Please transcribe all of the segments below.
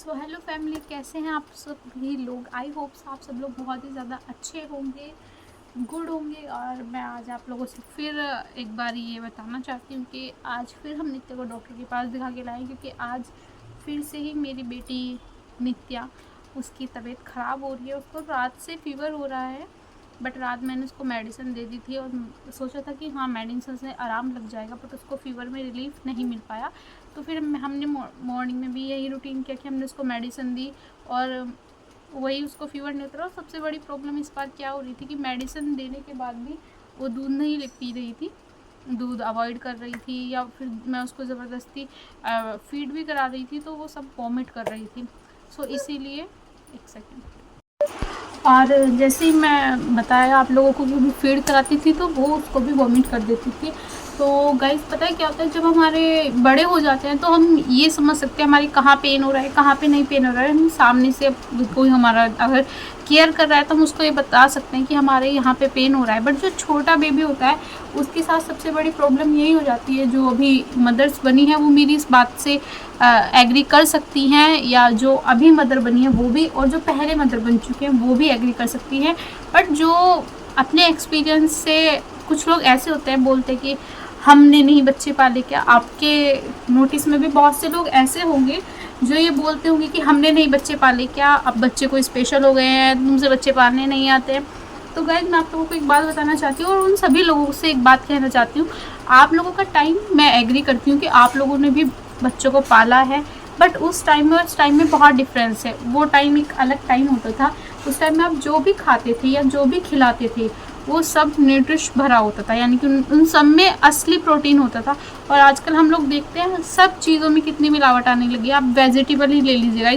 So hello family, कैसे हैं आप सब भी लोग। आई होप आप सब लोग बहुत ही ज़्यादा अच्छे होंगे, गुड होंगे। और मैं आज आप लोगों से फिर एक बार ये बताना चाहती हूँ कि आज फिर हम नित्या को डॉक्टर के पास दिखा के लाएँ, क्योंकि आज फिर से ही मेरी बेटी नित्या, उसकी तबीयत ख़राब हो रही है। उसको रात से फीवर हो रहा है, बट रात मैंने उसको मेडिसिन दे दी थी और सोचा था कि हाँ मेडिसिन से आराम लग जाएगा, बट उसको फ़ीवर में रिलीफ नहीं मिल पाया। तो फिर हमने मॉर्निंग में भी यही रूटीन किया कि हमने उसको मेडिसिन दी और वही उसको फ़ीवर नहीं उतरा। और सबसे बड़ी प्रॉब्लम इस बार क्या हो रही थी कि मेडिसिन देने के बाद भी वो दूध नहीं पी रही थी, दूध अवॉइड कर रही थी, या फिर मैं उसको ज़बरदस्ती फीड भी करा रही थी तो वो सब वॉमिट कर रही थी। सो इसीलिए एक सेकेंड। और जैसे ही मैं बताया आप लोगों को कि भी फीड कराती थी तो वो उसको भी वॉमिट कर देती थी। तो गाइस पता है क्या होता है, जब हमारे बड़े हो जाते हैं तो हम ये समझ सकते हैं हमारी कहाँ पेन हो रहा है, कहाँ पे नहीं पेन हो रहा है। हम सामने से कोई हमारा अगर केयर कर रहा है तो हम उसको ये बता सकते हैं कि हमारे यहाँ पे पेन हो रहा है। बट जो छोटा बेबी होता है उसके साथ सबसे बड़ी प्रॉब्लम यही हो जाती है। जो अभी मदर्स बनी है वो मेरी इस बात से एग्री कर सकती हैं, या जो अभी मदर बनी है वो भी, और जो पहले मदर बन चुके हैं वो भी एग्री कर सकती हैं। बट जो अपने एक्सपीरियंस से कुछ लोग ऐसे होते हैं, बोलते हैं कि हमने नहीं बच्चे पाले क्या। आपके नोटिस में भी बहुत से लोग ऐसे होंगे जो ये बोलते होंगे कि हमने नहीं बच्चे पाले क्या, अब बच्चे कोई स्पेशल हो गए हैं, तुमसे बच्चे पालने नहीं आते हैं। तो गाइस मैं आप लोगों को एक बात बताना चाहती हूँ और उन सभी लोगों से एक बात कहना चाहती हूँ। आप लोगों का टाइम मैं एग्री करती हूँ कि आप लोगों ने भी बच्चों को पाला है, बट उस टाइम में और इस टाइम में बहुत डिफरेंस है। वो टाइम एक अलग टाइम होता था। उस टाइम में आप जो भी खाते थे या जो भी खिलाते थे वो सब न्यूट्रिश भरा होता था, यानी कि उन सब में असली प्रोटीन होता था। और आजकल हम लोग देखते हैं सब चीज़ों में कितनी मिलावट आने लगी। आप वेजिटेबल ही ले लीजिएगा,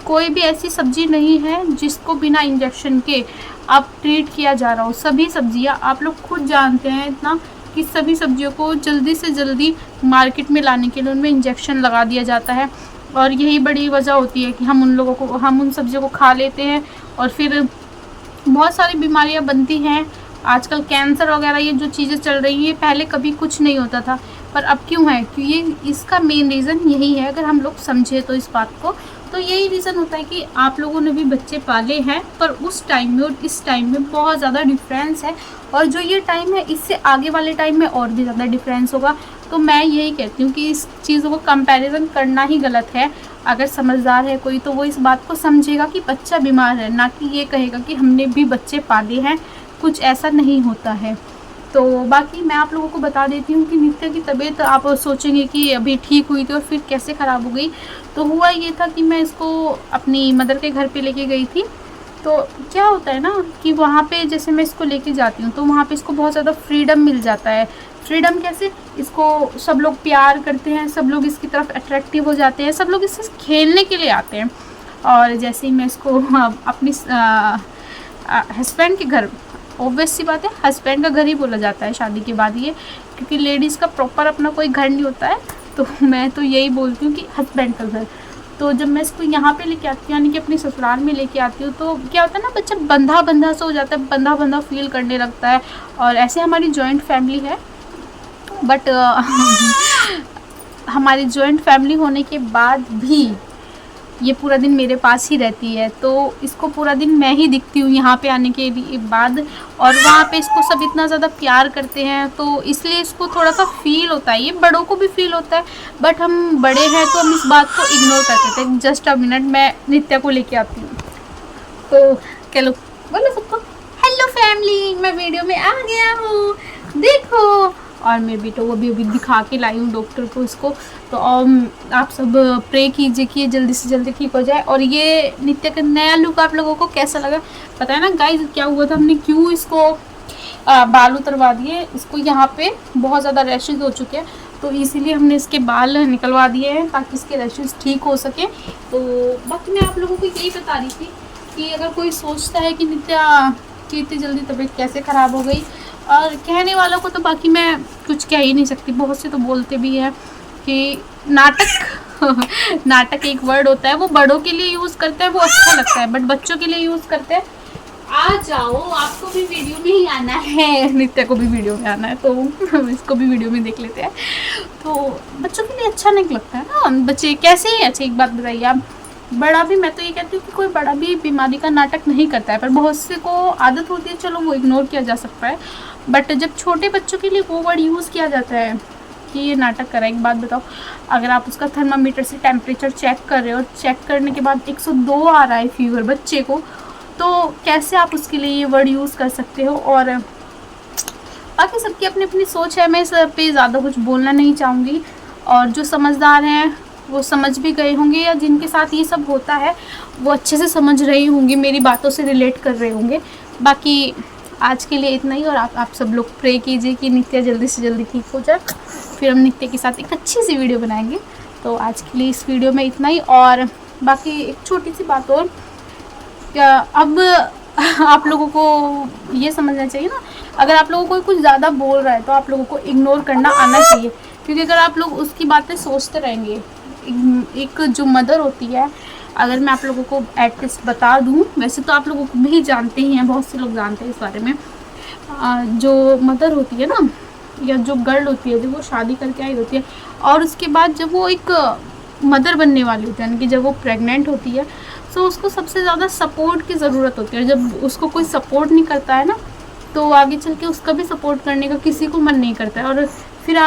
कोई भी ऐसी सब्जी नहीं है जिसको बिना इंजेक्शन के अब ट्रीट किया जा रहा हो। सभी सब्जियां आप लोग खुद जानते हैं इतना कि सभी सब्जियों को जल्दी से जल्दी मार्केट में लाने के लिए उनमें इंजेक्शन लगा दिया जाता है। और यही बड़ी वजह होती है कि हम उन सब्जियों को खा लेते हैं और फिर बहुत सारी बीमारियां बनती हैं। आजकल कैंसर वगैरह ये जो चीज़ें चल रही हैं, पहले कभी कुछ नहीं होता था, पर अब क्यों है? क्यों? ये इसका मेन रीज़न यही है, अगर हम लोग समझे तो इस बात को, तो यही रीज़न होता है कि आप लोगों ने भी बच्चे पाले हैं, पर उस टाइम में और इस टाइम में बहुत ज़्यादा डिफरेंस है। और जो ये टाइम है इससे आगे वाले टाइम में और भी ज़्यादा डिफरेंस होगा। तो मैं यही कहती हूँ कि इस चीज़ों को कंपैरिजन करना ही गलत है। अगर समझदार है कोई तो वो इस बात को समझेगा कि बच्चा बीमार है, ना कि ये कहेगा कि हमने भी बच्चे पाले हैं। कुछ ऐसा नहीं होता है। तो बाकी मैं आप लोगों को बता देती हूँ कि नित्या की तबीयत, आप सोचेंगे कि अभी ठीक हुई थी और फिर कैसे ख़राब हो गई। तो हुआ ये था कि मैं इसको अपनी मदर के घर पे लेके गई थी। तो क्या होता है ना कि वहाँ पे जैसे मैं इसको लेके जाती हूँ तो वहाँ पे इसको बहुत ज़्यादा फ्रीडम मिल जाता है। फ्रीडम कैसे? इसको सब लोग प्यार करते हैं, सब लोग इसकी तरफ अट्रैक्टिव हो जाते हैं, सब लोग इससे खेलने के लिए आते हैं। और जैसे ही मैं इसको अपनी हस्बैंड के घर, ऑब्वियस सी बात है हस्बैंड का घर ही बोला जाता है शादी के बाद ये, क्योंकि लेडीज़ का प्रॉपर अपना कोई घर नहीं होता है। तो मैं तो यही बोलती हूँ कि हस्बैंड का घर। तो जब मैं इसको यहाँ पे लेके आती हूँ, यानी कि अपनी ससुराल में लेके आती हूँ, तो क्या होता है ना, बच्चा बंधा बंधा सा हो जाता है, बंधा बंधा फील करने लगता है। और ऐसे हमारी जॉइंट फैमिली है, बट हमारी जॉइंट फैमिली होने के बाद भी ये पूरा दिन मेरे पास ही रहती है। तो इसको पूरा दिन मैं ही दिखती हूँ यहाँ पे आने के बाद, और वहाँ पे इसको सब इतना ज़्यादा प्यार करते हैं तो इसलिए इसको थोड़ा सा फील होता है। ये बड़ों को भी फील होता है, बट हम बड़े हैं तो हम इस बात को इग्नोर कर देते हैं। जस्ट अ मिनट, मैं नित्या को लेके आती हूँ। तो चलो बोलो सबको हेलो फैमिली, मैं वीडियो में आ गया हूँ, देखो। और मैं भी तो अभी दिखा के लाई हूँ डॉक्टर को इसको। तो आप सब प्रे कीजिए कि ये जल्दी से जल्दी ठीक हो जाए। और ये नित्या का नया लुक आप लोगों को कैसा लगा पता है ना गाइस? क्या हुआ था, हमने क्यों इसको बाल उतरवा दिए। इसको यहाँ पे बहुत ज़्यादा रैशेज हो चुके हैं, तो इसीलिए हमने इसके बाल निकलवा दिए हैं ताकि इसके रैशेज ठीक हो सके। तो बाकी मैं आप लोगों को यही बता रही थी कि अगर कोई सोचता है कि नित्या की इतनी जल्दी तबीयत कैसे ख़राब हो गई, और कहने वालों को तो बाकी मैं कुछ कह ही नहीं सकती। बहुत से तो बोलते भी हैं कि नाटक नाटक एक वर्ड होता है, वो बड़ों के लिए यूज़ करते हैं, वो अच्छा लगता है, बट बच्चों के लिए यूज़ करते हैं। आ जाओ, आपको भी वीडियो में ही आना है, नित्या को भी वीडियो में आना है, तो इसको भी वीडियो में देख लेते हैं। तो बच्चों के लिए अच्छा नहीं लगता है ना। बच्चे कैसे ही अच्छे, एक बात बताइए आप, बड़ा भी, मैं तो ये कहती हूँ कि कोई बड़ा भी बीमारी का नाटक नहीं करता है, पर बहुत से को आदत होती है, चलो वो इग्नोर किया जा सकता है। बट जब छोटे बच्चों के लिए वो वर्ड यूज़ किया जाता है कि ये नाटक कर रहा है, एक बात बताओ, अगर आप उसका थर्मामीटर से टेम्परेचर चेक कर रहे हो और चेक करने के बाद 102 आ रहा है फीवर बच्चे को, तो कैसे आप उसके लिए ये वर्ड यूज़ कर सकते हो। और बाकी सबकी अपनी अपनी सोच है, मैं इस पे ज़्यादा कुछ बोलना नहीं चाहूँगी। और जो समझदार हैं वो समझ भी गए होंगे, या जिनके साथ ये सब होता है वो अच्छे से समझ रही होंगी, मेरी बातों से रिलेट कर रहे होंगे। बाकी आज के लिए इतना ही, और आप सब लोग प्रे कीजिए कि नित्या जल्दी से जल्दी ठीक हो जाए, फिर हम नित्या के साथ एक अच्छी सी वीडियो बनाएंगे। तो आज के लिए इस वीडियो में इतना ही। और बाकी एक छोटी सी बात और, क्या अब आप लोगों को ये समझना चाहिए ना, अगर आप लोगों को कुछ ज़्यादा बोल रहा है तो आप लोगों को इग्नोर करना आना चाहिए, क्योंकि अगर आप लोग उसकी बातें सोचते रहेंगे, एक जो मदर होती है, अगर मैं आप लोगों को एटलीस्ट बता दूं, वैसे तो आप लोगों को भी जानते ही हैं, बहुत से लोग जानते हैं इस बारे में, जो मदर होती है ना, या जो गर्ल होती है, जो वो शादी करके आई होती है, और उसके बाद जब वो एक मदर बनने वाली होती है, यानी कि जब वो प्रेग्नेंट होती है, तो उसको सबसे ज़्यादा सपोर्ट की ज़रूरत होती है। जब उसको कोई सपोर्ट नहीं करता है ना, तो आगे चल के उसका भी सपोर्ट करने का किसी को मन नहीं करता है, और फिर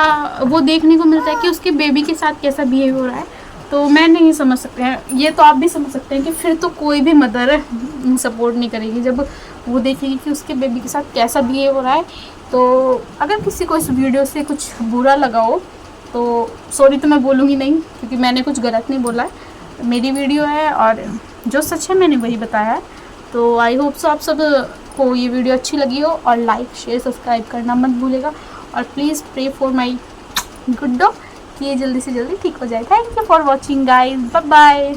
वो देखने को मिलता है कि उसके बेबी के साथ कैसा बिहेव हो रहा है। तो मैं नहीं समझ सकते हैं, ये तो आप भी समझ सकते हैं कि फिर तो कोई भी मदर सपोर्ट नहीं करेगी जब वो देखेगी कि उसके बेबी के साथ कैसा बिहेव हो रहा है। तो अगर किसी को इस वीडियो से कुछ बुरा लगा हो तो सॉरी तो मैं बोलूँगी नहीं, क्योंकि मैंने कुछ गलत नहीं बोला है, मेरी वीडियो है और जो सच है मैंने वही बताया है। तो आई होप सो आप सब को ये वीडियो अच्छी लगी हो, और लाइक शेयर सब्सक्राइब करना मत भूलेगा, और please pray for my good dog कि ये जल्दी से जल्दी ठीक हो जाए। Thank you for watching guys, bye bye.